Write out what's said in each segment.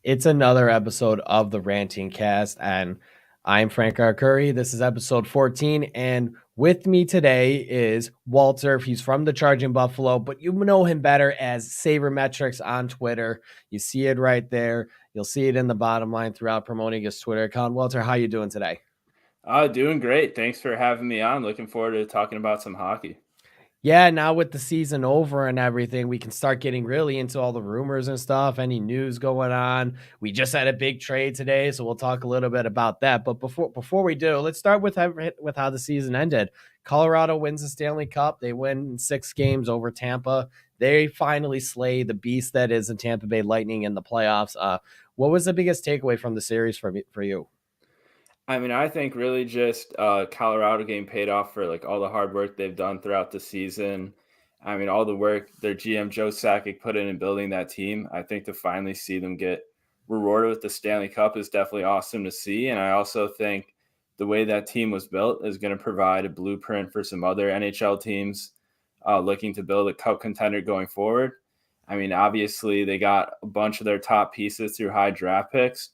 It's another episode of the Ranting Cast, and I'm Frank R. Curry. This is episode 14, and with me today is Walter. He's from the Charging Buffalo, but you know him better as Sabermetrics on Twitter. You see it right there. You'll see it in the bottom line throughout promoting his Twitter account. Walter, how you doing today? Doing great. Thanks for having me on. Looking forward to talking about some hockey. Yeah, now with the season over and everything, we can start getting really into all the rumors and stuff, any news going on. We just had a big trade today, so we'll talk a little bit about that. But before we do, let's start with how the season ended. Colorado wins the Stanley Cup. They win in 6 games over Tampa. They finally slay the beast that is the Tampa Bay Lightning in the playoffs. What was the biggest takeaway from the series for you? I think really just Colorado getting paid off for like all the hard work they've done throughout the season. All the work their GM Joe Sakic put in building that team. I think to finally see them get rewarded with the Stanley Cup is definitely awesome to see. And I also think the way that team was built is going to provide a blueprint for some other NHL teams looking to build a cup contender going forward. Obviously, they got a bunch of their top pieces through high draft picks.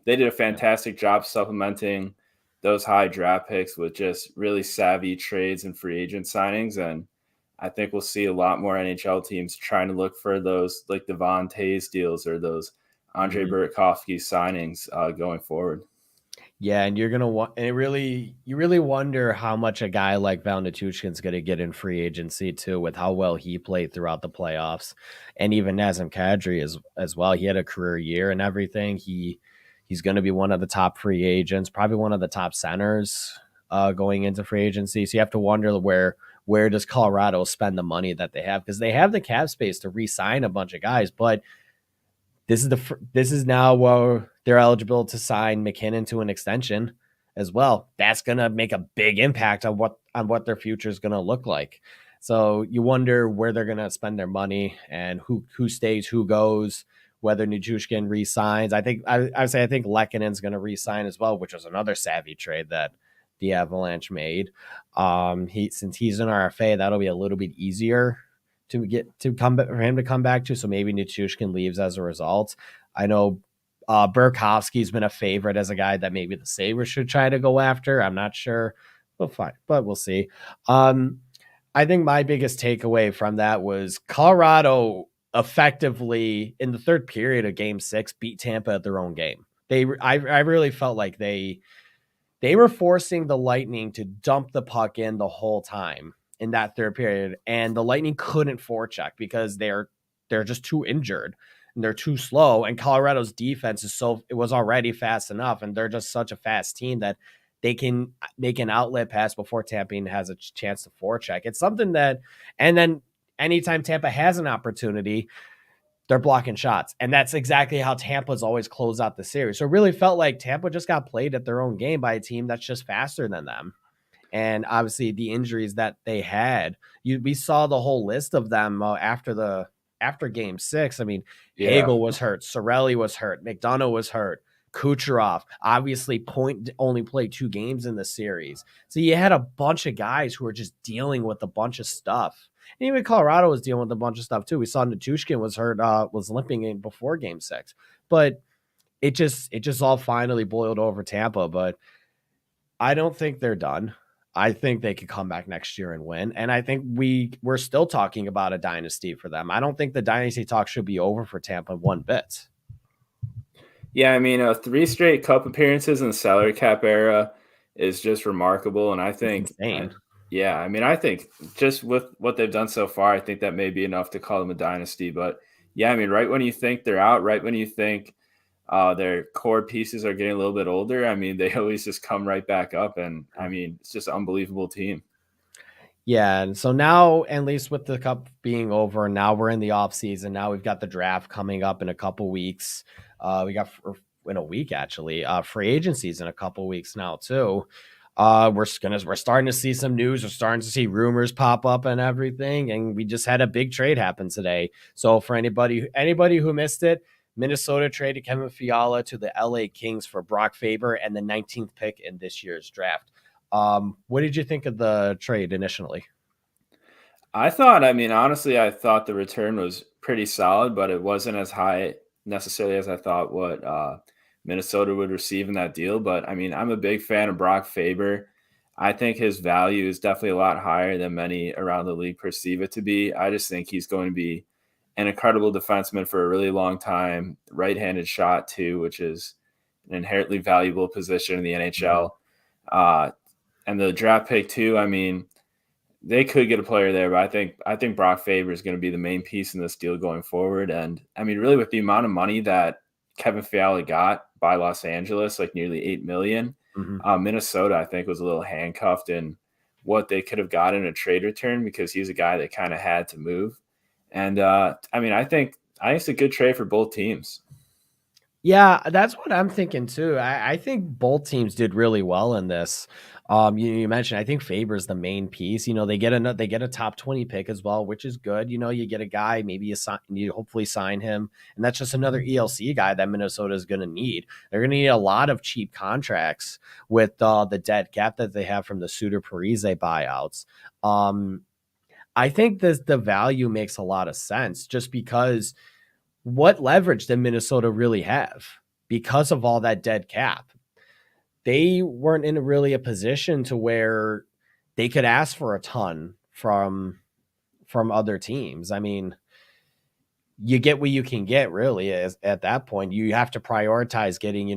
They did a fantastic job supplementing those high draft picks with just really savvy trades and free agent signings. And I think we'll see a lot more NHL teams trying to look for those like Devon Tays deals or those Andre Mhm. Burakovsky signings going forward. Yeah, and you're gonna want, and you really wonder how much a guy like Val Nichushkin's gonna get in free agency too, with how well he played throughout the playoffs, and even Nazem Kadri as well. He had a career year and everything. He's going to be one of the top free agents, probably one of the top centers going into free agency. So you have to wonder where does Colorado spend the money that they have, because they have the cap space to re-sign a bunch of guys, but this is now where they're eligible to sign McKinnon to an extension as well. That's going to make a big impact on what their future is going to look like. So you wonder where they're going to spend their money and who stays, who goes, whether Nichushkin resigns. I would say I think Lekkonen's going to resign as well, which was another savvy trade that the Avalanche made. He since he's an RFA, that'll be a little bit easier to get to come for him to come back to. So maybe Nichushkin leaves as a result. I know Burakovsky's been a favorite as a guy that maybe the Sabres should try to go after. I'm not sure, but fine, but we'll see. Um, I think my biggest takeaway from that was Colorado effectively in the third period of Game 6 beat Tampa at their own game. I really felt like they were forcing the Lightning to dump the puck in the whole time in that third period, and the Lightning couldn't forecheck because they're just too injured and they're too slow. And Colorado's defense it was already fast enough, and they're just such a fast team that they can make an outlet pass before Tampa has a chance to forecheck. It's something that, and then anytime Tampa has an opportunity, they're blocking shots. And that's exactly how Tampa's always closed out the series. So it really felt like Tampa just got played at their own game by a team that's just faster than them. And obviously the injuries that they had, we saw the whole list of them after game 6. I mean, Yeah. Hagel was hurt, Sorelli was hurt, McDonough was hurt, Kucherov obviously point only played 2 games in the series. So you had a bunch of guys who were just dealing with a bunch of stuff. And even Colorado was dealing with a bunch of stuff too. We saw Nichushkin was hurt, was limping in before game 6. But it just all finally boiled over Tampa. But I don't think they're done. I think they could come back next year and win. And I think we're still talking about a dynasty for them. I don't think the dynasty talk should be over for Tampa one bit. Yeah, 3 straight cup appearances in the salary cap era is just remarkable. And I It's think, insane. yeah, I think just with what they've done so far, I think that may be enough to call them a dynasty. But yeah, right when you think they're out, right when you think their core pieces are getting a little bit older, they always just come right back up. And it's just an unbelievable team. Yeah, and so now, at least with the cup being over, now we're in the off season. Now we've got the draft coming up in a couple weeks. We got in a week actually. Free agencies in a couple weeks now too. We're starting to see some news. We're starting to see rumors pop up and everything. And we just had a big trade happen today. So for anybody who missed it, Minnesota traded Kevin Fiala to the LA Kings for Brock Faber and the 19th pick in this year's draft. What did you think of the trade initially? Honestly, I thought the return was pretty solid, but it wasn't as high, necessarily as I thought what Minnesota would receive in that deal. But I mean, I'm a big fan of Brock Faber. I think his value is definitely a lot higher than many around the league perceive it to be. I just think he's going to be an incredible defenseman for a really long time. Right-handed shot too, which is an inherently valuable position in the Mhm. NHL. Uh, and the draft pick too. I mean, they could get a player there, but I think Brock Faber is going to be the main piece in this deal going forward. And I mean, really, with the amount of money that Kevin Fiala got by Los Angeles, like nearly 8 million, Mhm. Minnesota, I think, was a little handcuffed in what they could have got in a trade return because he's a guy that kind of had to move. And I mean, I think it's a good trade for both teams. Yeah, that's what I'm thinking too. I think both teams did really well in this. You mentioned I think Faber's the main piece. They get a top 20 pick as well, which is good. You get a guy, maybe you hopefully sign him, and that's just another ELC guy that Minnesota is going to need. They're going to need a lot of cheap contracts with the dead cap that they have from the Suter Parise buyouts. Um, I think the value makes a lot of sense just because what leverage did Minnesota really have because of all that dead cap? They weren't in really a position to where they could ask for a ton from other teams. I mean, you get what you can get really at that point. You have to prioritize getting,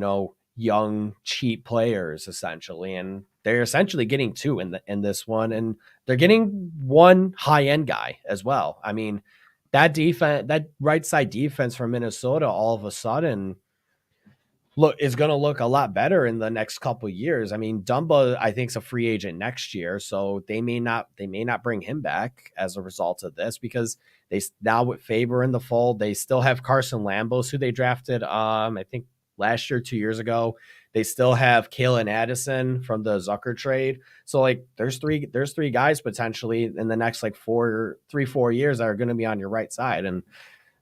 young cheap players essentially, and they're essentially getting two in this one, and they're getting one high-end guy as well. I mean, that right side defense for Minnesota all of a sudden look is going to look a lot better in the next couple of years. I mean, Dumba I think is a free agent next year, so they may not bring him back as a result of this because they now with Faber in the fold, they still have Carson Lambos who they drafted I think last year 2 years ago. They still have Kalen Addison from the Zucker trade. So like there's three guys potentially in the next like 4 years that are going to be on your right side, and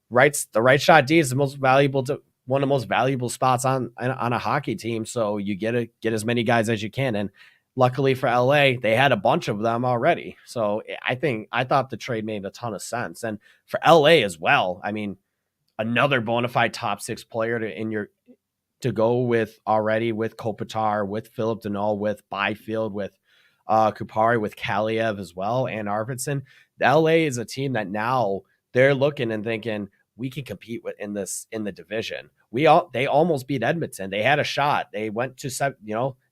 the right shot D is the most valuable to one of the most valuable spots on a hockey team. So you get as many guys as you can. And luckily for LA, they had a bunch of them already. So I thought the trade made a ton of sense. And for LA as well, I mean, another bona fide top six player to go with already with Kopitar, with Philip Deneau, with Byfield, with Kupari, with Kaliev as well, and Arvidsson. LA is a team that now they're looking and thinking we can compete with in the division. They almost beat Edmonton. They had a shot. They went to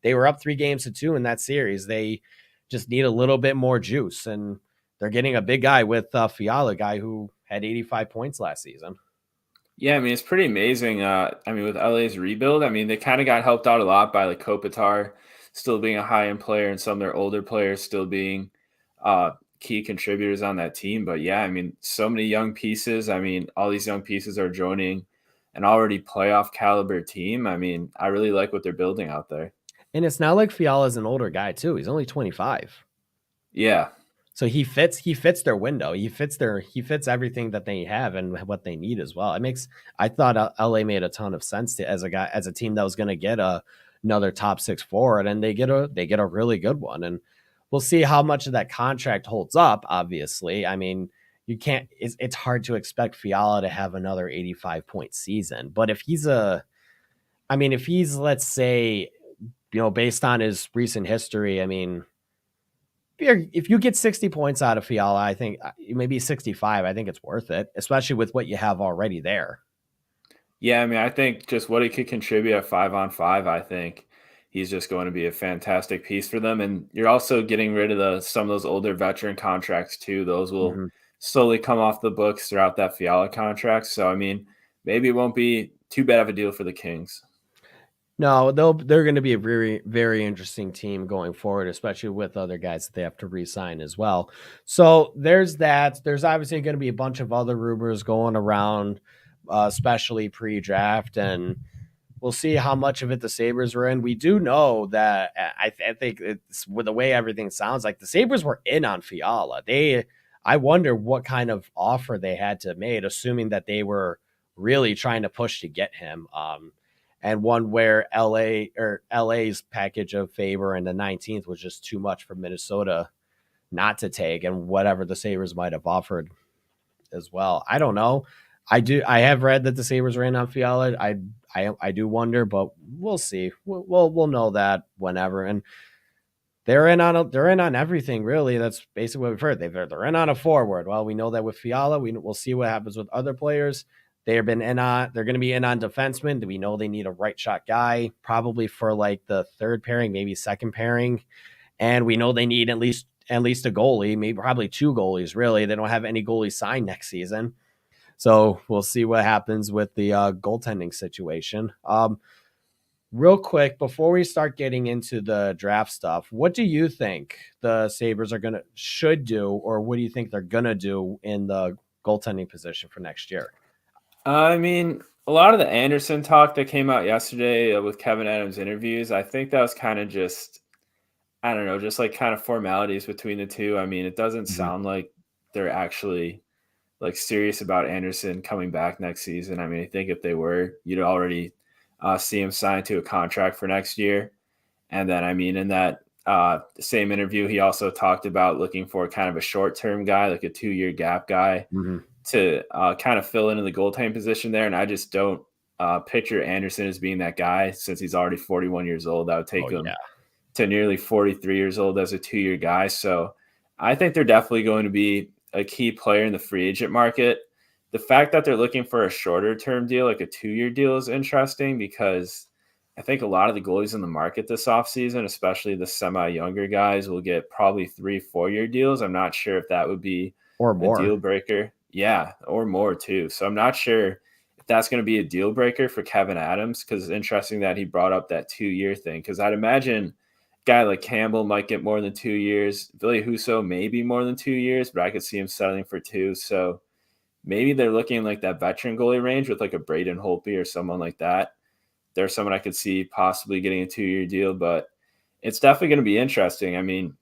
they were up 3-2 in that series. They just need a little bit more juice, and they're getting a big guy with Fiala, guy who had 85 points last season. Yeah, I mean, it's pretty amazing. I mean, with LA's rebuild, I mean, they kind of got helped out a lot by like Kopitar still being a high end player and some of their older players still being uh, key contributors on that team. But yeah, I mean, so many young pieces. I mean, all these young pieces are joining an already playoff caliber team. I mean, I really like what they're building out there. And it's not like Fiala's an older guy too. He's only 25. Yeah. So he fits their window. He fits everything that they have and what they need as well. I thought LA made a ton of sense as a team that was going to get another top six forward, and they get a really good one. And we'll see how much of that contract holds up. Obviously, I mean, you can't. It's hard to expect Fiala to have another 85-point season, but if he's, let's say, based on his recent history, I mean, if you get 60 points out of Fiala, I think maybe 65, I think it's worth it, especially with what you have already there. Yeah, I mean, I think just what he could contribute at 5-on-5, I think he's just going to be a fantastic piece for them. And you're also getting rid of some of those older veteran contracts too. Those will Mhm. slowly come off the books throughout that Fiala contract. So I mean, maybe it won't be too bad of a deal for the Kings. No, they're going to be a very very interesting team going forward, especially with other guys that they have to re-sign as well. So there's that. There's obviously going to be a bunch of other rumors going around, especially pre-draft, and we'll see how much of it the Sabres were in. We do know that I think it's with the way everything sounds like the Sabres were in on Fiala. I wonder what kind of offer they had to make, assuming that they were really trying to push to get him. And one where LA's package of Faber and the 19th was just too much for Minnesota not to take, and whatever the Sabres might have offered as well. I don't know. I have read that the Sabres ran on Fiala. I do wonder, but we'll see. We'll know that whenever. And they're in on everything really. That's basically what we've heard. They're in on a forward. Well, we know that with Fiala, we'll see what happens with other players. They've been in on. They're going to be in on defensemen. Do we know they need a right shot guy? Probably for like the third pairing, maybe second pairing. And we know they need at least a goalie, maybe probably two goalies. Really, they don't have any goalies signed next season. So we'll see what happens with the goaltending situation. Real quick, before we start getting into the draft stuff, what do you think the Sabres should do, or what do you think they're gonna do in the goaltending position for next year? I mean, a lot of the Anderson talk that came out yesterday with Kevin Adams interviews, I think that was kind of just, I don't know, just like kind of formalities between the two. I mean, it doesn't Mhm. sound like they're actually like serious about Anderson coming back next season. I mean, I think if they were, you'd already see him sign to a contract for next year. And then, I mean, in that same interview, he also talked about looking for kind of a short term guy, like a 2 year gap guy Mhm. to kind of fill in the goaltending position there. And I just don't picture Anderson as being that guy since he's already 41 years old. That would take Oh him yeah. to nearly 43 years old as a 2 year guy. So I think they're definitely going to be a key player in the free agent market. The fact that they're looking for a shorter term deal, like a 2 year deal, is interesting because I think a lot of the goalies in the market this offseason, especially the semi younger guys, will get probably 3 4 year deals. I'm not sure if that would be Or a more. deal breaker. Yeah, or more too. So I'm not sure if that's going to be a deal breaker for Kevin Adams because it's interesting that he brought up that 2 year thing because I'd imagine guy like Campbell might get more than 2 years. Billy Husso maybe more than 2 years, but I could see him settling for two. So maybe they're looking like that veteran goalie range with like a Braden Holtby or someone like that. There's someone I could see possibly getting a 2 year deal, but it's definitely going to be interesting. I mean,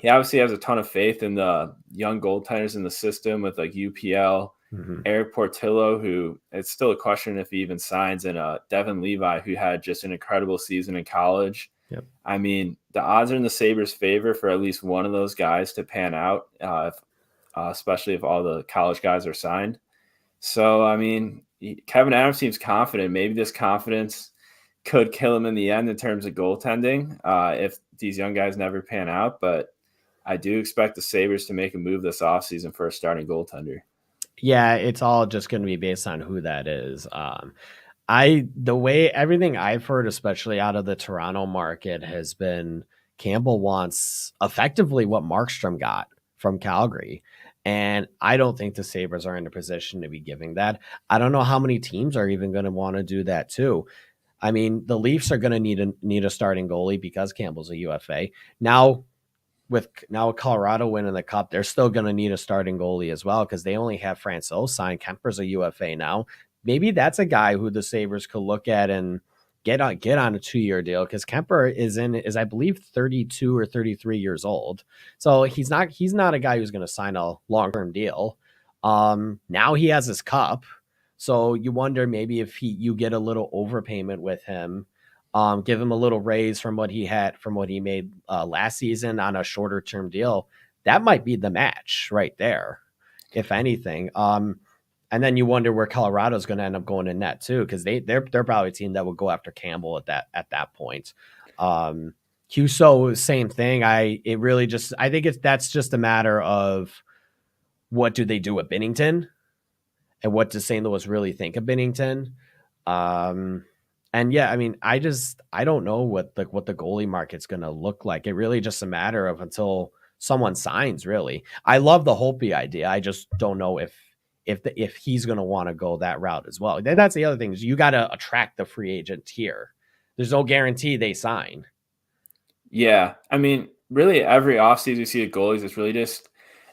he obviously has a ton of faith in the young goaltenders in the system with like UPL, Mhm. Eric Portillo, who it's still a question if he even signs, and Devin Levi, who had just an incredible season in college. Yep. I mean, the odds are in the Sabres' favor for at least one of those guys to pan out, especially if all the college guys are signed. So, I mean, Kevin Adams seems confident. Maybe this confidence could kill him in the end in terms of goaltending if these young guys never pan out. But I do expect the Sabres to make a move this offseason for a starting goaltender. Yeah, it's all just going to be based on who that is. I the way everything I've heard, especially out of the Toronto market, has been Campbell wants effectively what Markstrom got from Calgary. And I don't think the Sabres are in a position to be giving that. I don't know how many teams are even going to want to do that too. I mean, the Leafs are going to need a starting goalie because Campbell's a UFA. Now with Colorado winning the cup, they're still going to need a starting goalie as well because they only have Francois signed. Kemper's a UFA now. Maybe that's a guy who the Sabres could look at and get on a 2 year deal because Kemper is I believe 32 or 33 years old. So he's not a guy who's going to sign a long term deal. Now he has his cup. So you wonder maybe if you get a little overpayment with him, give him a little raise from what he made last season on a shorter term deal. That might be the match right there, if anything. And then you wonder where Colorado's going to end up going in net too, because they're probably a team that will go after Campbell at that point. Huso, same thing. I think that's just a matter of what do they do at Bennington and what does St. Louis really think of Bennington? Um, and yeah, I mean, I don't know what the goalie market's going to look like. It really just a matter of until someone signs. Really, I love the Holtby idea. I just don't know if he's going to want to go that route as well. That's the other thing is you got to attract the free agent here. There's no guarantee they sign. Yeah. I mean, really every offseason you see at goalies, it's really just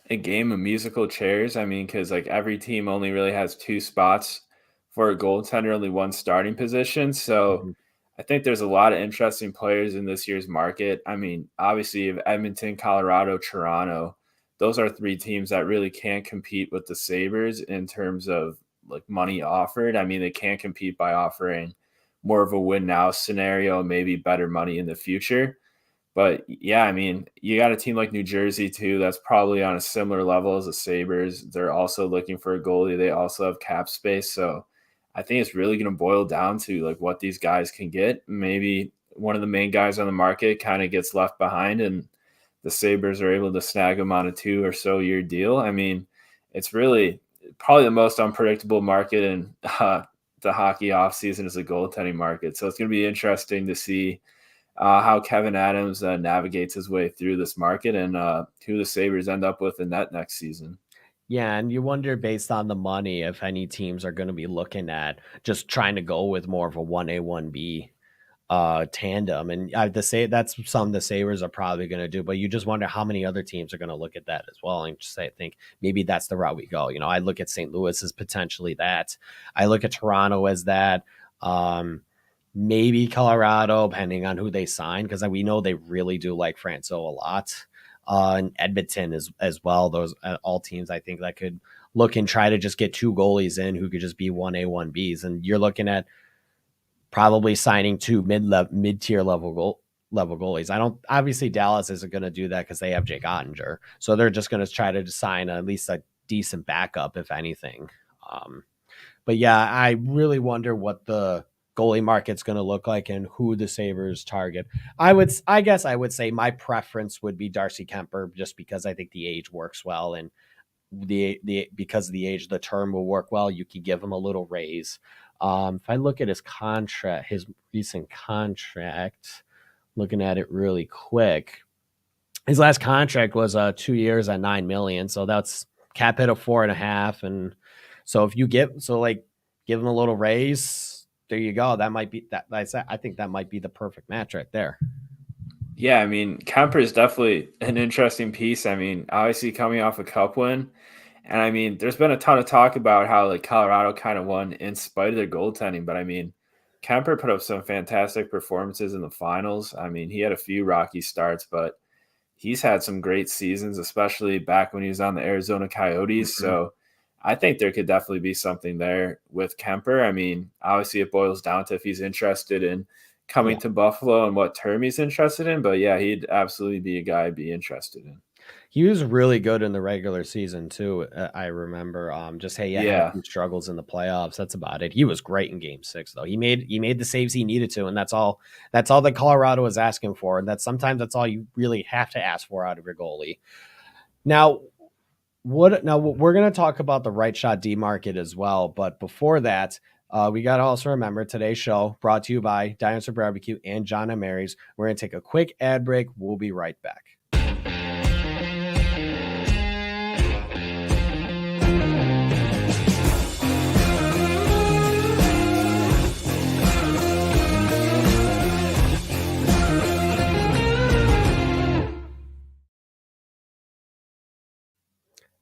a game of musical chairs. I mean, because like every team only really has two spots for a goaltender, only one starting position. So Mm-hmm. I think there's a lot of interesting players in this year's market. I mean, obviously, you have Edmonton, Colorado, Toronto. Those are three teams that really can't compete with the Sabres in terms of like money offered. I mean, they can't compete by offering more of a win now scenario, maybe better money in the future. But yeah, I mean, you got a team like New Jersey too that's probably on a similar level as the Sabres. They're also looking for a goalie. They also have cap space. So I think it's really going to boil down to like what these guys can get. Maybe one of the main guys on the market kind of gets left behind and the Sabres are able to snag him on a 2 or so year deal. I mean, it's really probably the most unpredictable market in the hockey offseason is the goaltending market. So it's going to be interesting to see how Kevin Adams navigates his way through this market and who the Sabres end up with in that next season. Yeah, and you wonder based on the money if any teams are going to be looking at just trying to go with more of a 1A 1B tandem. And to say that's some the Sabres are probably going to do, but you just wonder how many other teams are going to look at that as well and just say, I think maybe that's the route we go. You know, I look at St. Louis as potentially that. I look at Toronto as that. Um, Maybe Colorado, depending on who they sign, because we know they really do like Franco a lot. And Edmonton as well. Those all teams I think that could look and try to just get two goalies in who could just be 1A 1Bs. And you're looking at probably signing two mid tier level goalies. I don't obviously Dallas isn't going to do that because they have Jake Ottinger, so they're just going to try to sign at least a decent backup if anything. But yeah, I really wonder what the goalie market's going to look like and who the Sabres target. I guess I would say my preference would be Darcy Kemper just because I think the age works well and the because of the age, the term will work well. You can give him a little raise. If I look at his contract, his recent contract, looking at it really quick, his last contract was 2 years at 9 million, so that's cap hit of 4.5, and so if you give him a little raise, there you go. That might be that. I think that might be the perfect match right there. Yeah, I mean, Kemper is definitely an interesting piece. I mean, obviously coming off a cup win. And I mean, there's been a ton of talk about how like Colorado kind of won in spite of their goaltending. But I mean, Kemper put up some fantastic performances in the finals. I mean, he had a few rocky starts, but he's had some great seasons, especially back when he was on the Arizona Coyotes. Mhm. So I think there could definitely be something there with Kemper. I mean, obviously it boils down to if he's interested in coming Yeah. to Buffalo and what term he's interested in. But yeah, he'd absolutely be a guy I'd be interested in. He was really good in the regular season too. I remember. Just hey, yeah, had a Yeah. few struggles in the playoffs. That's about it. He was great in Game 6, though. He made the saves he needed to, and that's all. That's all that Colorado was asking for, and that's all you really have to ask for out of your goalie. Now, we're going to talk about the right shot D market as well, but before that. We got to also remember today's show brought to you by Dinosaur Barbecue and John and Mary's. We're going to take a quick ad break. We'll be right back.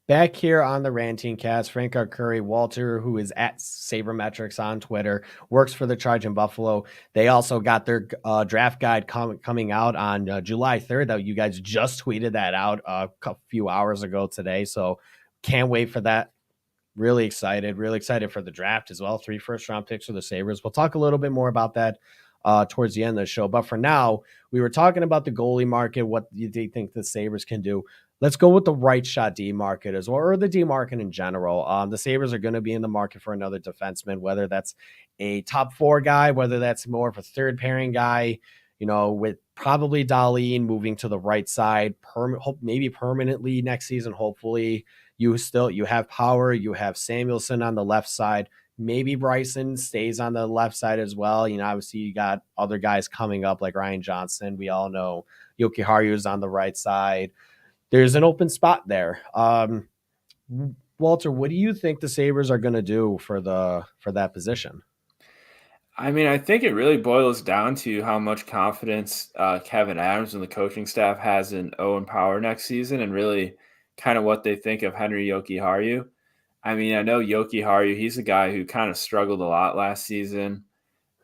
Back here on the Ranting Cast, Frank Curry, Walter, who is at Sabermetrics on Twitter, works for the Charge in Buffalo. They also got their draft guide coming out on July 3rd. That you guys just tweeted that out a few hours ago today. So can't wait for that. Really excited for the draft as well. 3 first-round picks for the Sabres. We'll talk a little bit more about that towards the end of the show. But for now, we were talking about the goalie market. What do you think the Sabres can do? Let's go with the right shot D market as well, or the D market in general. The Sabres are going to be in the market for another defenseman, whether that's a top 4 guy, whether that's more of a third pairing guy, with probably Dahlin moving to the right side, maybe permanently next season, hopefully. You have Power, you have Samuelson on the left side. Maybe Bryson stays on the left side as well. Obviously you got other guys coming up like Ryan Johnson. We all know Yoki Haru is on the right side. There's an open spot there. Walter, what do you think the Sabres are going to do for that position? I mean, I think it really boils down to how much confidence Kevin Adams and the coaching staff has in Owen Power next season and really kind of what they think of Henry Yoki Haru. I mean, I know Yoki Haru, he's a guy who kind of struggled a lot last season.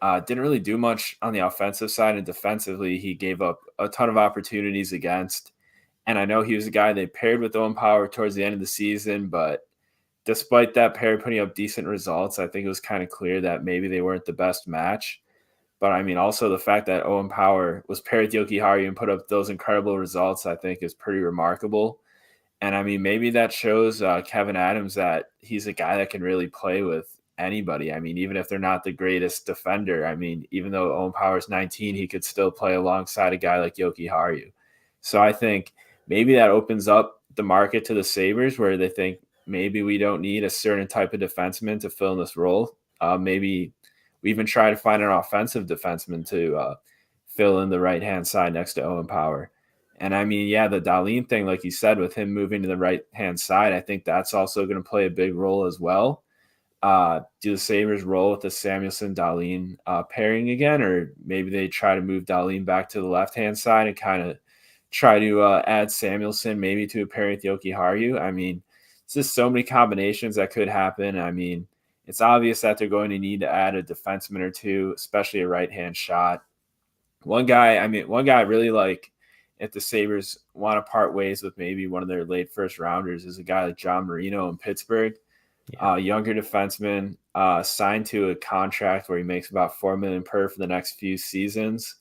Didn't really do much on the offensive side, and defensively, he gave up a ton of opportunities against. And I know he was a guy they paired with Owen Power towards the end of the season, but despite that pair putting up decent results, I think it was kind of clear that maybe they weren't the best match. But I mean, also the fact that Owen Power was paired with Yoki Haru and put up those incredible results, I think, is pretty remarkable. And I mean, maybe that shows Kevin Adams that he's a guy that can really play with anybody. I mean, even if they're not the greatest defender, I mean, even though Owen Power's 19, he could still play alongside a guy like Yoki Haru. So I think maybe that opens up the market to the Sabres where they think maybe we don't need a certain type of defenseman to fill in this role. Maybe we even try to find an offensive defenseman to fill in the right hand side next to Owen Power. And I mean, yeah, the Dahlin thing, like you said, with him moving to the right hand side, I think that's also going to play a big role as well. Do the Sabres roll with the Samuelson Dahlin pairing again, or maybe they try to move Dahlin back to the left hand side and kind of try to add Samuelson maybe to a pairing with Yoki Haru? I mean, it's just so many combinations that could happen. I mean, it's obvious that they're going to need to add a defenseman or two, especially a right hand shot. One guy I really like if the Sabres want to part ways with maybe one of their late first rounders is a guy like John Marino in Pittsburgh, Yeah. younger defenseman, signed to a contract where he makes about $4 million per for the next few seasons.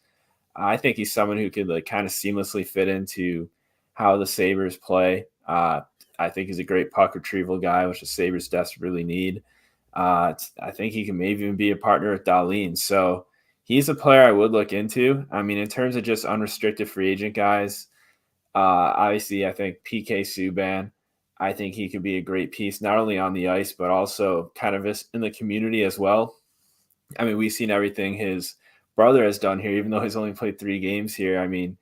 I think he's someone who could like kind of seamlessly fit into how the Sabres play. I think he's a great puck retrieval guy, which the Sabres desperately need. I think he can maybe even be a partner with Dahlin. So he's a player I would look into. I mean, in terms of just unrestricted free agent guys, obviously I think PK Subban. I think he could be a great piece, not only on the ice, but also kind of in the community as well. I mean, we've seen everything his brother has done here, even though he's only played 3 games here. I mean,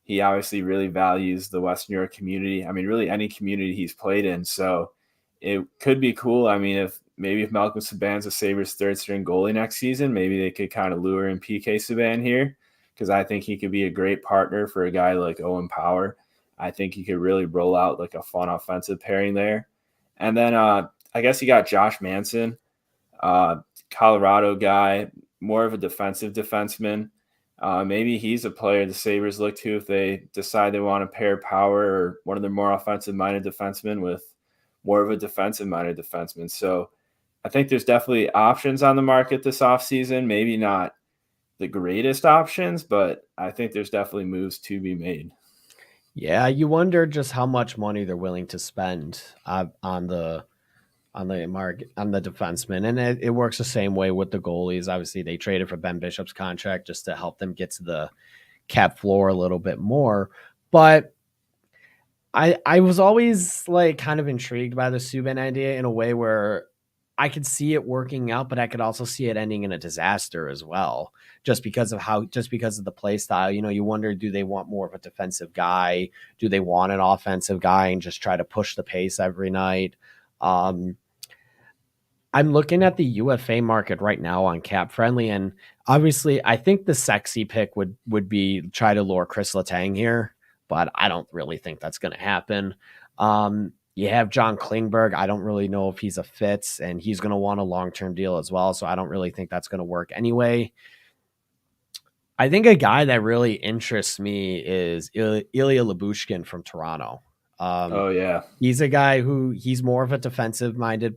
he obviously really values the Western New York community. I mean, really any community he's played in. So it could be cool. I mean, if Malcolm Subban's a Sabres third string goalie next season, maybe they could kind of lure in PK Subban here because I think he could be a great partner for a guy like Owen Power. I think he could really roll out like a fun offensive pairing there. And then I guess you got Josh Manson, uh, Colorado guy, more of a defensive defenseman. Maybe he's a player the Sabres look to if they decide they want to pair Power or one of their more offensive minded defensemen with more of a defensive minded defenseman. So I think there's definitely options on the market this offseason. Maybe not the greatest options, but I think there's definitely moves to be made. Yeah, you wonder just how much money they're willing to spend on the defenseman, and it works the same way with the goalies. Obviously, they traded for Ben Bishop's contract just to help them get to the cap floor a little bit more. But I was always like kind of intrigued by the Subban idea in a way where I could see it working out, but I could also see it ending in a disaster as well, just because of the play style. You know, you wonder, do they want more of a defensive guy? Do they want an offensive guy and just try to push the pace every night? Um, I'm looking at the UFA market right now on Cap Friendly, and obviously, I think the sexy pick would be try to lure Chris Letang here, but I don't really think that's going to happen. You have John Klingberg. I don't really know if he's a fit, and he's going to want a long term deal as well. So I don't really think that's going to work anyway. I think a guy that really interests me is Ilya Labushkin from Toronto. Um, Oh yeah. he's a guy who he's more of a defensive minded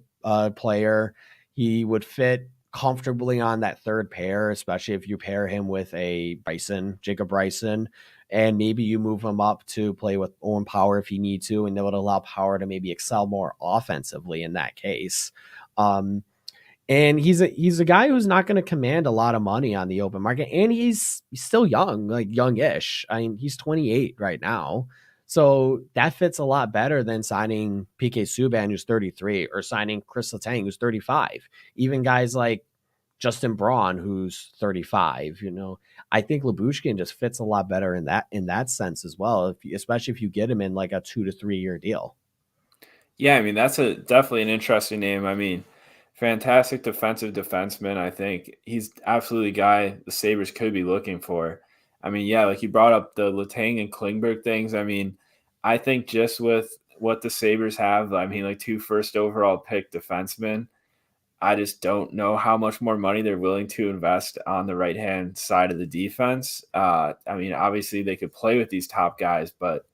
player. He would fit comfortably on that third pair, especially if you pair him with a Jacob Bryson, and maybe you move him up to play with Owen Power if you need to, and that would allow Power to maybe excel more offensively in that case. Um, and he's a guy who's not going to command a lot of money on the open market, and he's still young, like youngish. I mean, he's 28 right now, so that fits a lot better than signing PK Subban, who's 33, or signing Chris Letang, who's 35. Even guys like Justin Braun, who's 35. You know, I think Labushkin just fits a lot better in that sense as well, especially if you get him in like a 2 to 3 year deal. Yeah, I mean that's a definitely an interesting name. I mean, fantastic defensive defenseman. I think he's absolutely a guy the Sabres could be looking for. I mean, yeah, like you brought up the Letang and Klingberg things. I mean, I think just with what the Sabres have, I mean, like 2 first overall pick defensemen. I just don't know how much more money they're willing to invest on the right hand side of the defense. I mean, obviously they could play with these top guys, but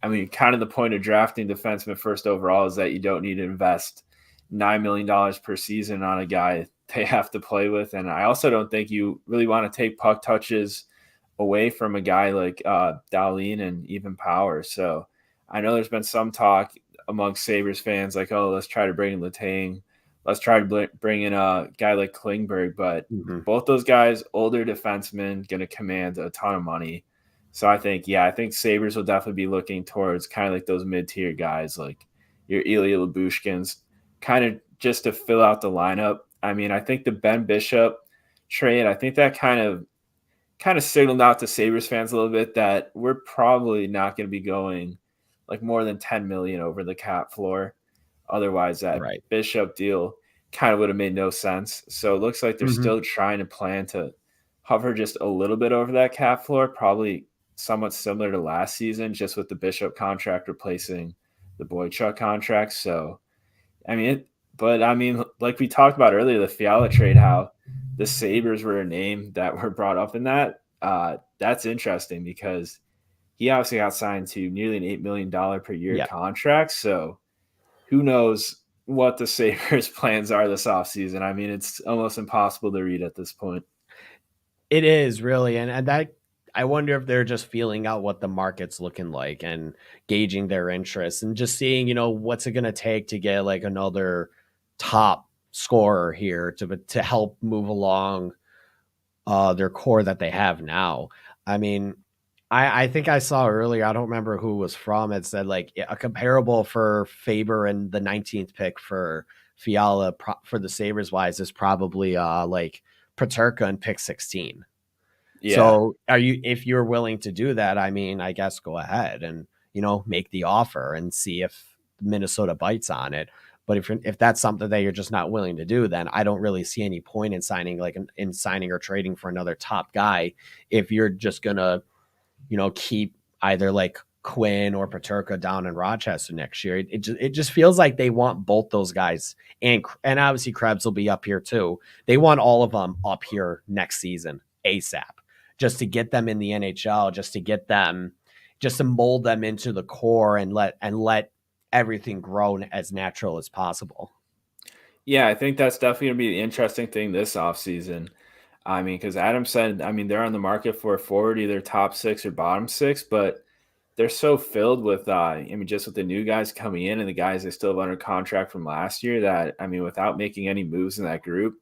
I mean, kind of the point of drafting defenseman first overall is that you don't need to invest $9 million per season on a guy they have to play with. And I also don't think you really want to take puck touches away from a guy like Dahlin and even Power. So I know there's been some talk among Sabres fans like, oh, let's try to bring in Letang. Let's try to bring in a guy like Klingberg. But Mhm. both those guys, older defensemen, going to command a ton of money. So I think, yeah, I think Sabres will definitely be looking towards kind of like those mid-tier guys like your Ilya Lyubushkins, kind of just to fill out the lineup. I mean, I think the Ben Bishop trade, I think that kind of signaled out to Sabres fans a little bit that we're probably not going to be going like more than 10 million over the cap floor. Otherwise, that Right. Bishop deal kind of would have made no sense. So it looks like they're Mhm. still trying to plan to hover just a little bit over that cap floor, probably somewhat similar to last season, just with the Bishop contract replacing the Boychuk contract. So I mean, but I mean, like we talked about earlier, the Fiala trade, how the Sabres were a name that were brought up in that. That's interesting because he obviously got signed to nearly an $8 million per year Yeah. contract. So who knows what the Sabres' plans are this offseason? I mean, it's almost impossible to read at this point. It is really, and that I wonder if they're just feeling out what the market's looking like and gauging their interests and just seeing, what's it going to take to get like another top scorer here to help move along their core that they have now. I mean, I think I saw earlier, I don't remember who it was from. It said like a comparable for Faber and the 19th pick for Fiala for the Sabres wise is probably like Paterka and pick 16. Yeah. So if you're willing to do that, I mean, I guess go ahead and, make the offer and see if Minnesota bites on it. But if that's something that you're just not willing to do, then I don't really see any point in signing or trading for another top guy if you're just gonna, keep either like Quinn or Paterka down in Rochester next year. It just feels like they want both those guys, and obviously Krebs will be up here too. They want all of them up here next season ASAP, just to get them in the NHL, just to mold them into the core and let everything grow as natural as possible. Yeah, I think that's definitely going to be the interesting thing this offseason. I mean, because Adam said, I mean, they're on the market for a forward, either top six or bottom six, but they're so filled with, I mean, just with the new guys coming in and the guys they still have under contract from last year that, I mean, without making any moves in that group,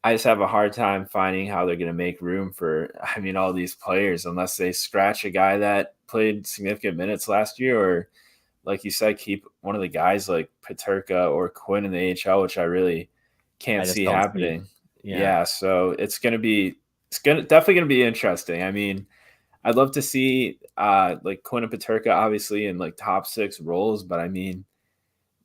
I just have a hard time finding how they're going to make room for, I mean, all these players unless they scratch a guy that played significant minutes last year or, like you said, keep one of the guys like Paterka or Quinn in the AHL, which I really can't I just see don't see. happening. Yeah. Yeah, so it's definitely gonna be interesting. I mean, I'd love to see like Quinn and Paterka obviously in like top six roles, but I mean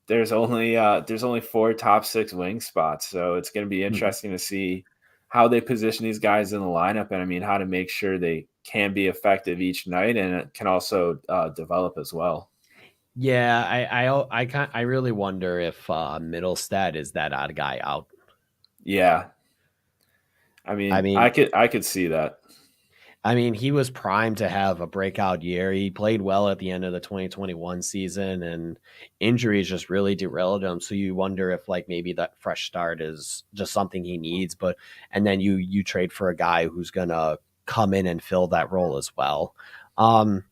there's only four top six wing spots, so it's gonna be Mhm. interesting to see how they position these guys in the lineup and I mean how to make sure they can be effective each night and it can also develop as well. Yeah, I really wonder if Middlestat is that odd guy out. Yeah, I I mean, I mean, could I could see that. he was primed to have a breakout year. He played well at the end of the 2021 season, and injuries just really derailed him. So you wonder if like maybe that fresh start is just something he needs. And then you trade for a guy who's gonna come in and fill that role as well. Um,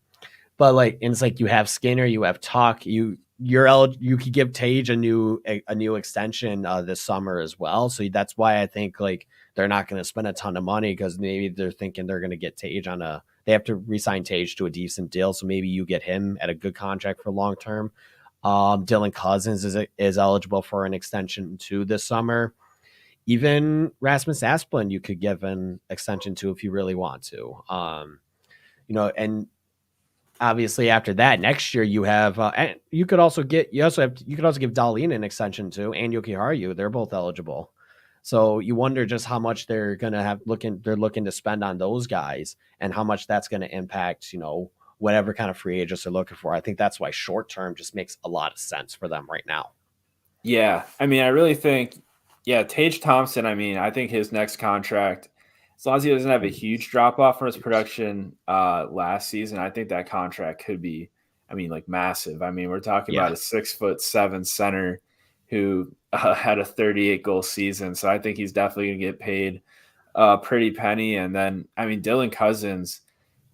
But like, and it's like you have Skinner, you have Tuck, you could give Tage a new extension this summer as well. So that's why I think like they're not going to spend a ton of money because maybe they're thinking they're going to get Tage they have to resign Tage to a decent deal. So maybe you get him at a good contract for long term. Dylan Cousins is eligible for an extension too this summer. Even Rasmus Asplund, you could give an extension to if you really want to. And obviously after that next year you have and you could also give Darlene an extension too and Yoki Haru. They're both eligible. So you wonder just how much they're looking to spend on those guys and how much that's going to impact, whatever kind of free agents they're looking for. I think that's why short term just makes a lot of sense for them right now. Yeah, I mean, I really think, yeah, Tage Thompson. I mean, I think his next contract, as long as he doesn't have a huge drop off from his production last season, I think that contract could be, I mean, like massive. I mean, we're talking Yeah. about a 6'7" center who had a 38 goal season. So I think he's definitely going to get paid pretty penny. And then, I mean, Dylan Cousins,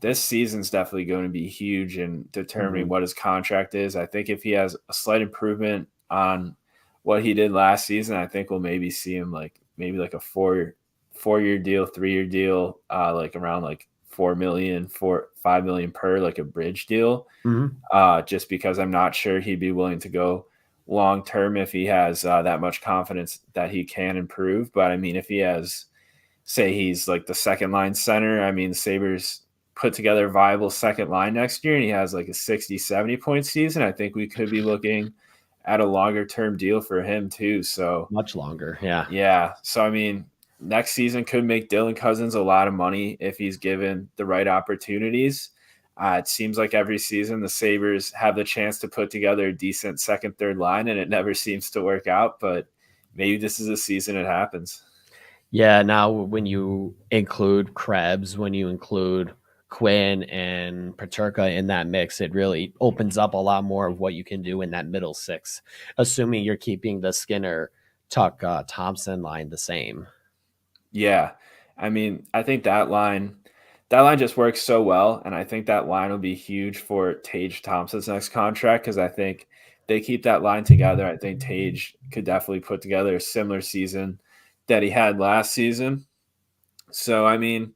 this season's definitely going to be huge in determining Mhm. what his contract is. I think if he has a slight improvement on what he did last season, I think we'll maybe see him like maybe like a four-year deal, 3-year deal, like around like 4 million, 5 million per, like a bridge deal. Mhm. Just because I'm not sure he'd be willing to go long term if he has that much confidence that he can improve. But I mean, if he has, say, he's like the second line center, I mean, Sabres put together a viable second line next year and he has like a 60, 70 point season, I think we could be looking at a longer term deal for him too. So, Much longer, yeah. yeah. So, I mean, next season could make Dylan Cousins a lot of money if he's given the right opportunities. It seems like every season the Sabres have the chance to put together a decent second, third line, and it never seems to work out. But maybe this is a season it happens. Yeah, now when you include Krebs, when you include Quinn and Paterka in that mix, it really opens up a lot more of what you can do in that middle six, assuming you're keeping the Skinner, Tuck, Thompson line the same. Yeah. I mean, I think that line just works so well, and I think that line will be huge for Tage Thompson's next contract because I think they keep that line together. I think Tage could definitely put together a similar season that he had last season. So, I mean,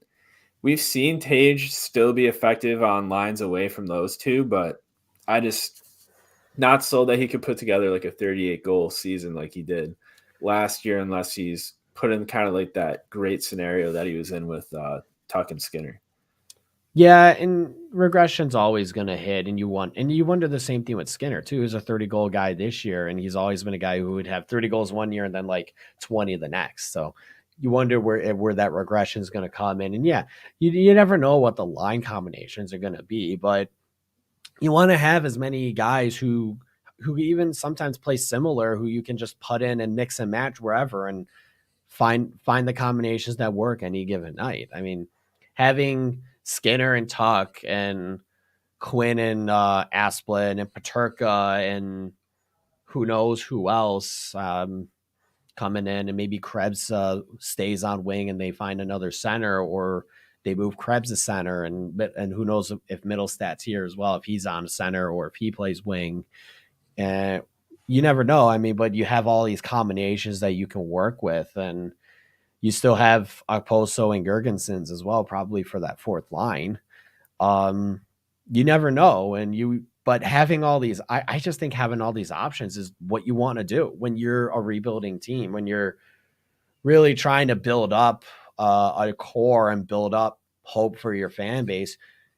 we've seen Tage still be effective on lines away from those two, but I just not so that he could put together like a 38 goal season like he did last year, unless he's put in kind of like that great scenario that he was in with Tuck and Skinner. Yeah, and regression's always going to hit, and you wonder the same thing with Skinner too. He's a 30 goal guy this year, and he's always been a guy who would have 30 goals one year and then like 20 the next. So you wonder where that regression is going to come in, and yeah, you never know what the line combinations are going to be, but you want to have as many guys who even sometimes play similar, who you can just put in and mix and match wherever, and find the combinations that work any given night. I mean, having Skinner and Tuck and Quinn and Asplin and Paterka and who knows who else coming in, and maybe Krebs stays on wing and they find another center, or they move Krebs to center, and who knows if Middlestat's here as well, if he's on center or if he plays wing. And you never know. I mean, but you have all these combinations that you can work with, and you still have Okposo and Gergensons as well, probably for that fourth line. Um, you never know, but having all these, I just think having all these options is what you want to do when you're a rebuilding team, when you're really trying to build up a core and build up hope for your fan base.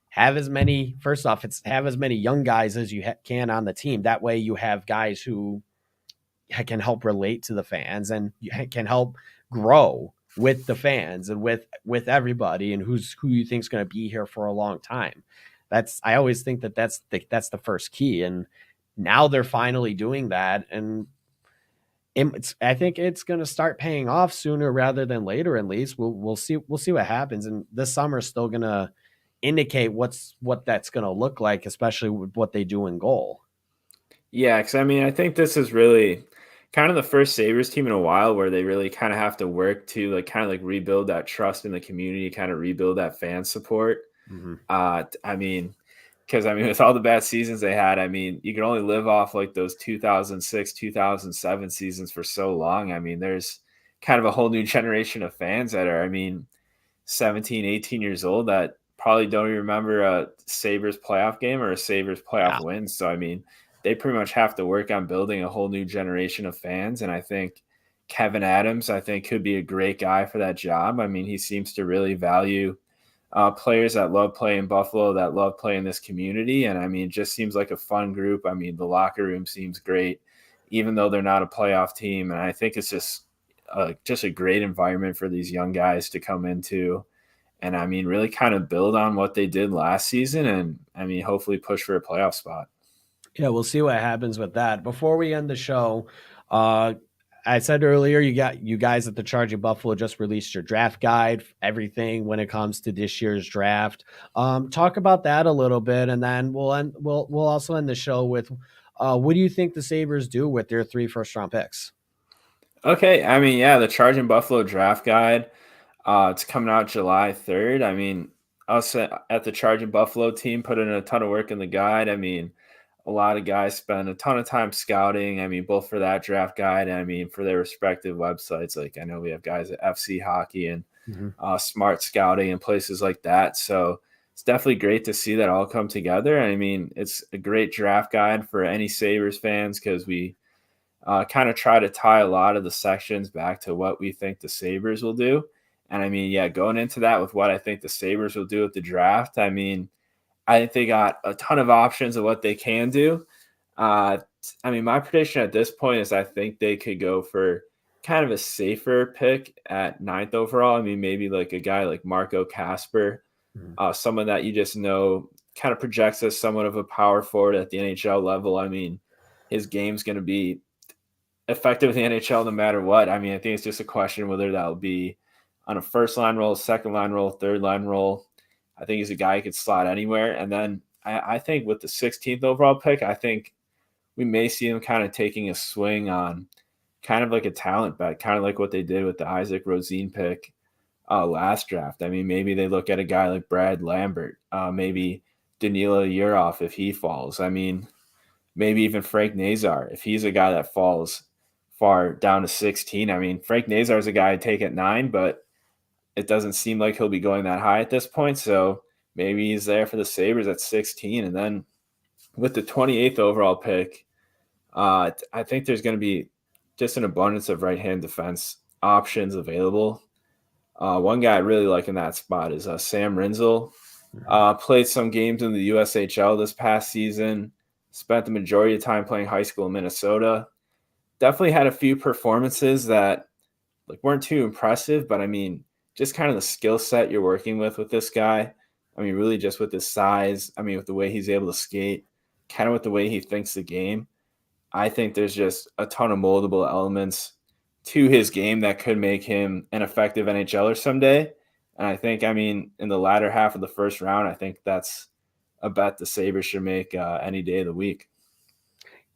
Have as many, first off, it's have as many young guys as you can on the team. That way, you have guys who can help relate to the fans and can help grow with the fans and with everybody, and who you think is going to be here for a long time. That's I always think that's the first key, and now they're finally doing that, and I think it's going to start paying off sooner rather than later. At least we'll see what happens, and this summer is still going to indicate what that's going to look like, especially with what they do in goal. Yeah, because I mean, I think this is really kind of the first Sabres team in a while where they really kind of have to work to like kind of like rebuild that trust in the community, kind of rebuild that fan support. Mm-hmm. I mean, because I mean, with all the bad seasons they had, I mean, you can only live off like those 2006, 2007 seasons for so long. I mean, there's kind of a whole new generation of fans that are, I mean, 17, 18 years old that probably don't even remember a Sabres playoff game or a Sabres playoff Yeah. win. So, I mean, they pretty much have to work on building a whole new generation of fans. And I think Kevin Adams, I think, could be a great guy for that job. I mean, he seems to really value players that love playing Buffalo, that love playing this community. And I mean, it just seems like a fun group. I mean, the locker room seems great, even though they're not a playoff team. And I think it's just a great environment for these young guys to come into. And I mean, really kind of build on what they did last season. And I mean, hopefully push for a playoff spot. Yeah, we'll see what happens with that. Before we end the show, uh, I said earlier, you guys at the Charging Buffalo just released your draft guide, everything when it comes to this year's draft. Talk about that a little bit, and then we'll also end the show with What do you think the Sabres do with their 3 first-round picks? Okay, I mean, yeah, the Charging Buffalo draft guide. It's coming out July 3rd. I mean, us at the Charging Buffalo team put in a ton of work in the guide. I mean, a lot of guys spend a ton of time scouting. I mean, both for that draft guide and I mean for their respective websites. Like I know we have guys at FC Hockey and Mhm. Smart Scouting and places like that. So it's definitely great to see that all come together. I mean, it's a great draft guide for any Sabres fans because we kind of try to tie a lot of the sections back to what we think the Sabres will do. And I mean, yeah, going into that with what I think the Sabres will do with the draft, I mean, I think they got a ton of options of what they can do. I mean, my prediction at this point is I think they could go for kind of a safer pick at ninth overall. I mean, maybe like a guy like Marco Casper, Mhm. someone that you just know kind of projects as somewhat of a power forward at the NHL level. I mean, his game's going to be effective in the NHL no matter what. I mean, I think it's just a question whether that'll be on a first line role, second line role, third line role. I think he's a guy who could slot anywhere. And then I think with the 16th overall pick, I think we may see him kind of taking a swing on kind of like a talent bet, kind of like what they did with the Isaac Rosine pick last draft. I mean, maybe they look at a guy like Brad Lambert, maybe Danila Yurov if he falls. I mean, maybe even Frank Nazar if he's a guy that falls far down to 16. I mean, Frank Nazar is a guy I'd take at 9, but it doesn't seem like he'll be going that high at this point. So maybe he's there for the Sabres at 16. And then with the 28th overall pick, I think there's going to be just an abundance of right hand defense options available. One guy I really like in that spot is Sam Rinzel. Mhm. Played some games in the USHL this past season. Spent the majority of time playing high school in Minnesota. Definitely had a few performances that like weren't too impressive, but I mean, just kind of the skill set you're working with this guy. I mean, really just with his size. I mean, with the way he's able to skate, kind of with the way he thinks the game. I think there's just a ton of moldable elements to his game that could make him an effective NHLer someday. And I think, I mean, in the latter half of the first round, I think that's a bet the Sabres should make any day of the week.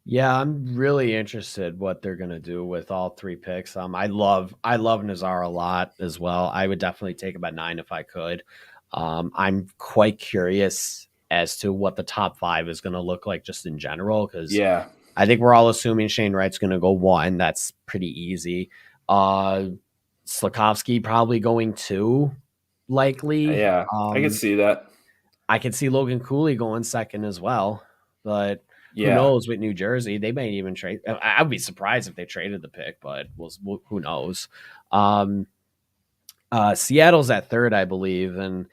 Yeah, I'm really interested what they're gonna do with all 3 picks. I love Nazar a lot as well. I would definitely take him at 9 if I could. I'm quite curious as to what the top 5 is gonna look like just in general, because Yeah. I think we're all assuming Shane Wright's gonna go 1. That's pretty easy. Uh Slavkovsky probably going 2, likely. Yeah. I could see that. I could see Logan Cooley going second as well, but who Yeah. knows with New Jersey? They may even trade. I'd be surprised if they traded the pick, but who knows? Um, Seattle's at third, I believe, and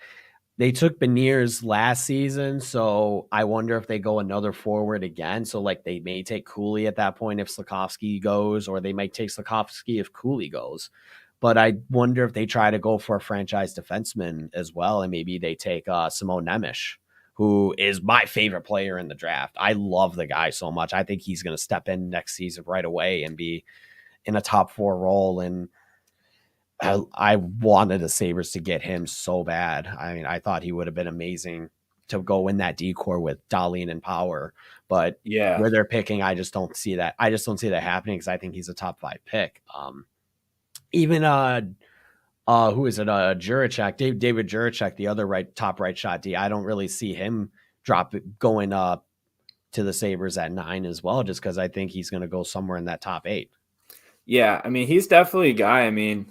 they took Beniers last season, so I wonder if they go another forward again. So like they may take Cooley at that point if Slavkovsky goes, or they might take Slavkovsky if Cooley goes. But I wonder if they try to go for a franchise defenseman as well, and maybe they take Simone Nemish, who is my favorite player in the draft. I love the guy so much. I think he's going to step in next season right away and be in a top 4 role. And I wanted the Sabres to get him so bad. I mean, I thought he would have been amazing to go in that decor with Darlene and Power, but Yeah. where they're picking, I just don't see that. I just don't see that happening because I think he's a top 5 pick. Even who is it? Juracek, David Juracek, the other top right shot D. I don't really see him going up to the Sabres at 9 as well, just because I think he's going to go somewhere in that top 8. Yeah, I mean, he's definitely a guy. I mean,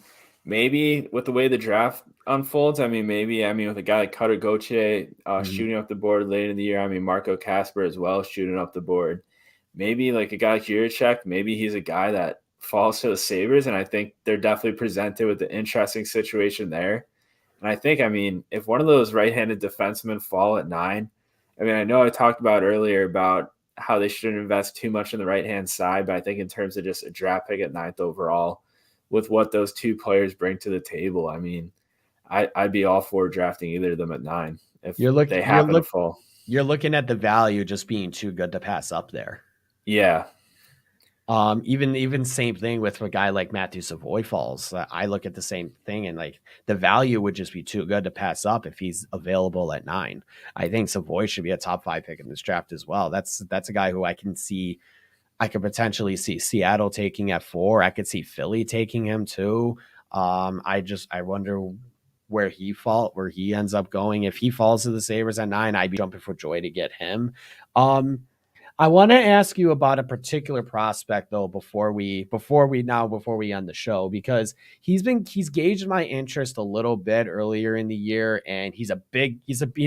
maybe with the way the draft unfolds, I mean, maybe, I mean, with a guy like Cutter Gauthier Mhm. shooting up the board late in the year, I mean, Marco Casper as well shooting up the board. Maybe like a guy like Juracek, maybe he's a guy that falls to the Sabres, and I think they're definitely presented with an interesting situation there. And I think, I mean, if one of those right-handed defensemen fall at 9, I mean, I know I talked about earlier about how they shouldn't invest too much in the right-hand side, but I think in terms of just a draft pick at ninth overall, with what those two players bring to the table, I mean, I'd be all for drafting either of them at 9 if You're look they you're happen to look fall. you're looking at the value just being too good to pass up there. Yeah, Even same thing with a guy like Matthew Savoy falls. I look at the same thing and like the value would just be too good to pass up if he's available at 9. I think Savoy should be a top 5 pick in this draft as well. That's a guy who I could potentially see Seattle taking at 4. I could see Philly taking him too. I wonder where he ends up going. If he falls to the Sabres at 9, I'd be jumping for joy to get him. Um, I want to ask you about a particular prospect though before we end the show, because he's gauged my interest a little bit earlier in the year, and he's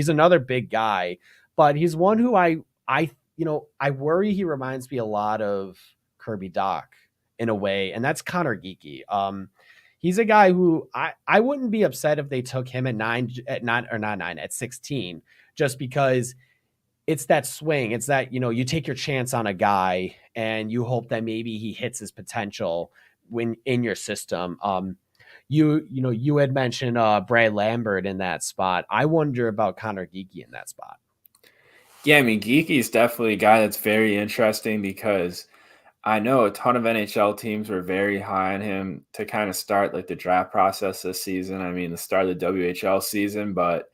another big guy, but he's one who I I worry he reminds me a lot of Kirby Doc in a way, and that's Connor Geeky. He's a guy who I wouldn't be upset if they took him at 9 or not 9 at 16, just because it's that swing. It's that, you take your chance on a guy and you hope that maybe he hits his potential when in your system. You had mentioned Brad Lambert in that spot. I wonder about Connor Geeky in that spot. Yeah, I mean, Geeky is definitely a guy that's very interesting because I know a ton of NHL teams were very high on him to kind of start like the draft process this season. I mean, the start of the WHL season, but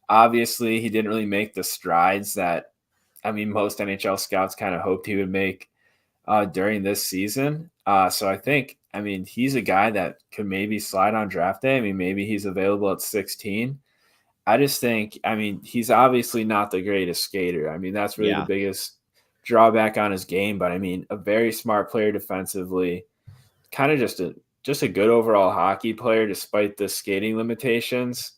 obviously he didn't really make the strides that most NHL scouts kind of hoped he would make during this season. So I think, he's a guy that could maybe slide on draft day. I mean, maybe he's available at 16. I just think, he's obviously not the greatest skater. I mean, that's really the Yeah. biggest drawback on his game. But I mean, a very smart player defensively, kind of just a good overall hockey player despite the skating limitations.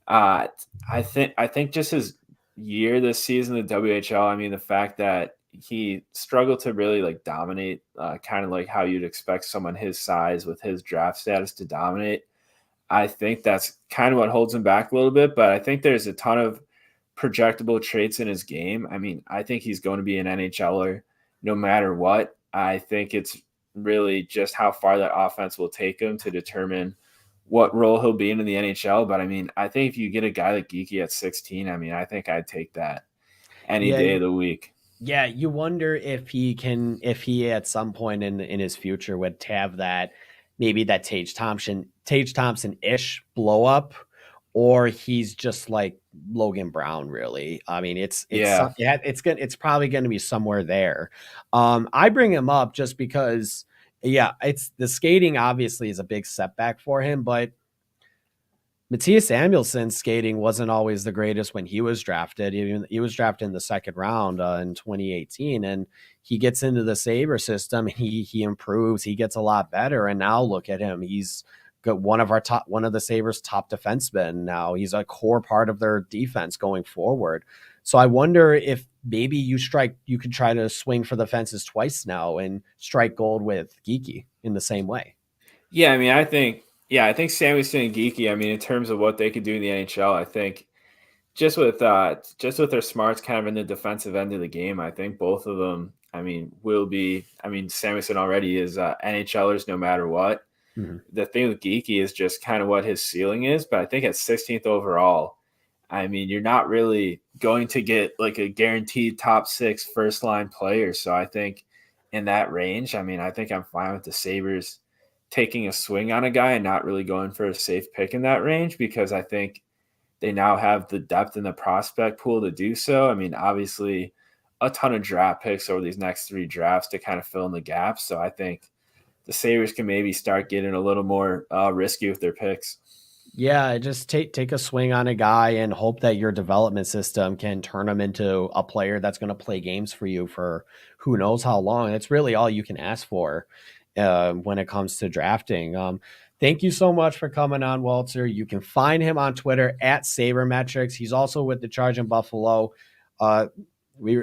Uh, I think just his year this season, the WHL. I mean, the fact that he struggled to really like dominate, kind of like how you'd expect someone his size with his draft status to dominate. I think that's kind of what holds him back a little bit, but I think there's a ton of projectable traits in his game. I mean, I think he's going to be an NHLer no matter what. I think it's really just how far that offense will take him to determine what role he'll be in the NHL. But I mean, I think if you get a guy like Geeky at 16, I think I'd take that any Yeah. day of the week. Yeah, you wonder if he at some point in his future would have that, maybe that Tage Thompson ish blow up, or he's just like Logan Brown. Really, I mean, Yeah. yeah, it's probably going to be somewhere there. I bring him up just because, yeah, it's the skating obviously is a big setback for him, but Matthias Samuelson's skating wasn't always the greatest when he was drafted. He was drafted in the second round in 2018, and he gets into the Sabre system. He improves. He gets a lot better, and now look at him. He's got one of the Sabres' top defensemen. Now he's a core part of their defense going forward. So I wonder if maybe you could try to swing for the fences twice now and strike gold with Geeky in the same way. Yeah, I think Samuelson and Geeky, in terms of what they could do in the NHL, I think just with their smarts kind of in the defensive end of the game, I think both of them, will be. Samuelson already is NHLers no matter what. Mm-hmm. The thing with Geeky is just kind of what his ceiling is, but I think at 16th overall, you're not really going to get like a guaranteed top 6 first line player. So I think in that range, I think I'm fine with the Sabres taking a swing on a guy and not really going for a safe pick in that range, because I think they now have the depth in the prospect pool to do so. Obviously, a ton of draft picks over these next 3 drafts to kind of fill in the gaps. So I think the Sabres can maybe start getting a little more risky with their picks. Yeah, just take a swing on a guy and hope that your development system can turn him into a player that's going to play games for you for who knows how long. That's really all you can ask for when it comes to drafting. Thank you so much for coming on, Walter. You can find him on Twitter at Sabermetrics. He's also with the Charge in Buffalo. Uh,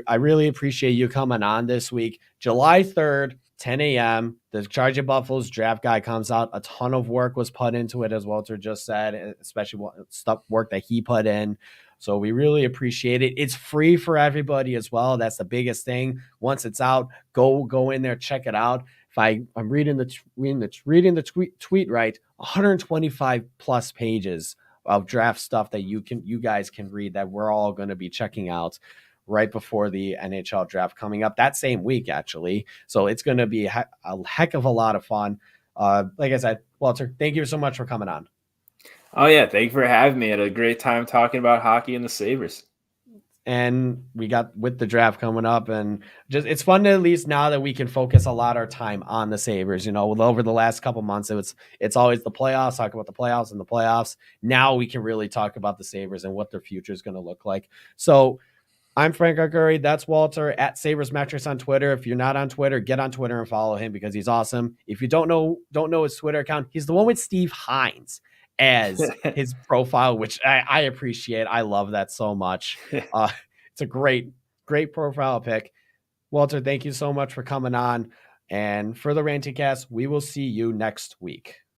I really appreciate you coming on this week. July 3rd, 10 a.m. The Charging Buffaloes draft guy comes out. A ton of work was put into it, as Walter just said, especially stuff work that he put in. So we really appreciate it. It's free for everybody as well. That's the biggest thing. Once it's out, go in there, check it out. If I'm reading the tweet right, 125 plus pages of draft stuff that you guys can read that we're all going to be checking out right before the NHL draft coming up that same week, actually. So it's going to be a heck of a lot of fun. Like I said, Walter, thank you so much for coming on. Oh yeah, thank you for having me. I had a great time talking about hockey and the Sabres. And we got with the draft coming up, and just it's fun to at least now that we can focus a lot of our time on the Sabres. Over the last couple months it's always the playoffs, talk about the playoffs and the playoffs. Now we can really talk about the Sabres and what their future is going to look like. So I'm Frank Arcuri. That's Walter at Sabres Metrics on Twitter. If you're not on Twitter, get on Twitter and follow him because he's awesome. If you don't know his Twitter account, he's the one with Steve Hines as his profile, which I appreciate. I love that so much. It's a great profile pick. Walter, thank you so much for coming on. And for the Ranting Cast, we will see you next week.